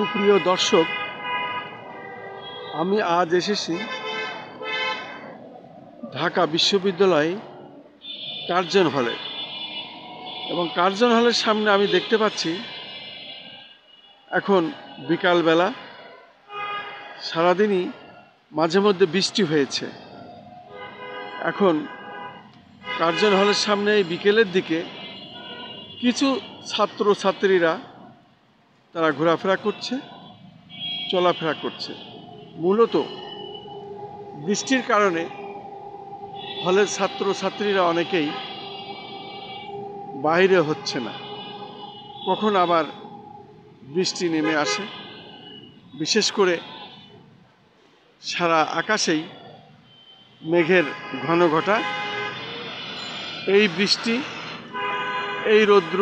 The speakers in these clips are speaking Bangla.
সুপ্রিয় দর্শক, আমি আজ এসেছি ঢাকা বিশ্ববিদ্যালয় কার্জন হলে এবং কার্জন হলের সামনে আমি দেখতে পাচ্ছি এখন বিকালবেলা। সারাদিনই মাঝে মধ্যে বৃষ্টি হয়েছে। এখন কার্জন হলের সামনে এই বিকেলের দিকে কিছু ছাত্রছাত্রীরা তারা ঘোরাফেরা করছে, চলাফেরা করছে। মূলত বৃষ্টির কারণে হলের ছাত্রছাত্রীরা অনেকেই বাইরে হচ্ছে না। কখন আবার বৃষ্টি নেমে আসে, বিশেষ করে সারা আকাশেই মেঘের ঘন ঘটা। এই বৃষ্টি, এই রৌদ্র,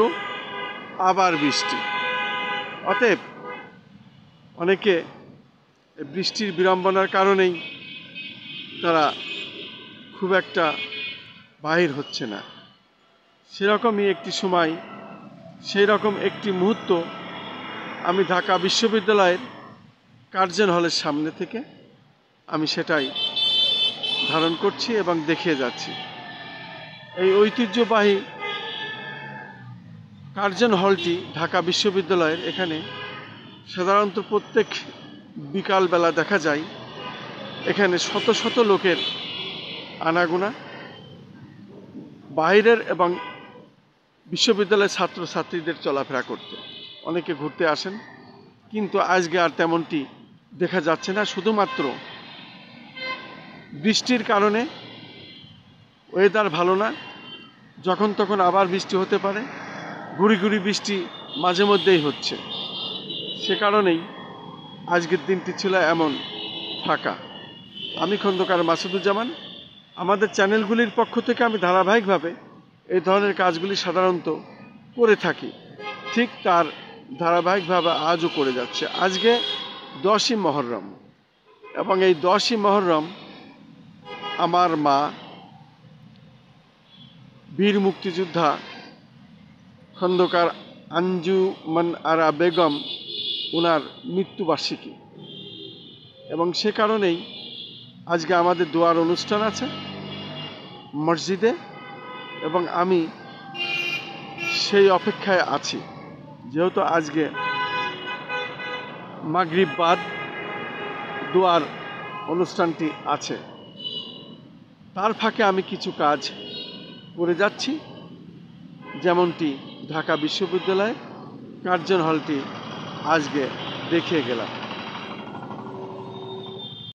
আবার বৃষ্টি। অতএব অনেকে বৃষ্টির বিড়ম্বনার কারণেই তারা খুব একটা বাহির হচ্ছে না। সেরকমই একটি সময়, সেই রকম একটি মুহূর্ত আমি ঢাকা বিশ্ববিদ্যালয়ের কার্জন হলের সামনে থেকে আমি সেটাই ধারণ করছি এবং দেখিয়ে যাচ্ছি। এই ঐতিহ্যবাহী কার্জন হলটি ঢাকা বিশ্ববিদ্যালয়ের এখানে সাধারণত প্রত্যেক বিকালবেলা দেখা যায় এখানে শত শত লোকের আনাগোনা, বাইরের এবং বিশ্ববিদ্যালয়ের ছাত্রছাত্রীদের চলাফেরা করতে। অনেকে ঘুরতে আসেন, কিন্তু আজকে আর তেমনটি দেখা যাচ্ছে না। শুধুমাত্র বৃষ্টির কারণে ওয়েদার ভালো না, যখন তখন আবার বৃষ্টি হতে পারে। গুড়ি গুড়ি বৃষ্টি মাঝে মধ্যেই হচ্ছে। সে কারণেই আজকের দিনটি ছিল এমন ফাঁকা। আমি খন্দকার মাসুদুজ্জামান। আমাদের চ্যানেলগুলির পক্ষ থেকে আমি ধারাবাহিকভাবে এই ধরনের কাজগুলি সাধারণত করে থাকি। ঠিক তার ধারাবাহিকভাবে আজও করে যাচ্ছে। আজকে 10ই মহররম এবং এই 10ই মহররম আমার মা বীর মুক্তিযোদ্ধা খন্দকার আঞ্জুমান আরা বেগম ওনার মৃত্যুবার্ষিকী, এবং সে কারণেই আজকে আমাদের দোয়ার অনুষ্ঠান আছে মসজিদে, এবং আমি সেই অপেক্ষায় আছি। যেহেতু আজকে মাগরিব বাদ দোয়ার অনুষ্ঠানটি আছে, তার ফাঁকে আমি কিছু কাজ করে যাচ্ছি, যেমনটি ঢাকা বিশ্ববিদ্যালয় কার্জন হলটি আজকে দেখিয়ে গেলাম।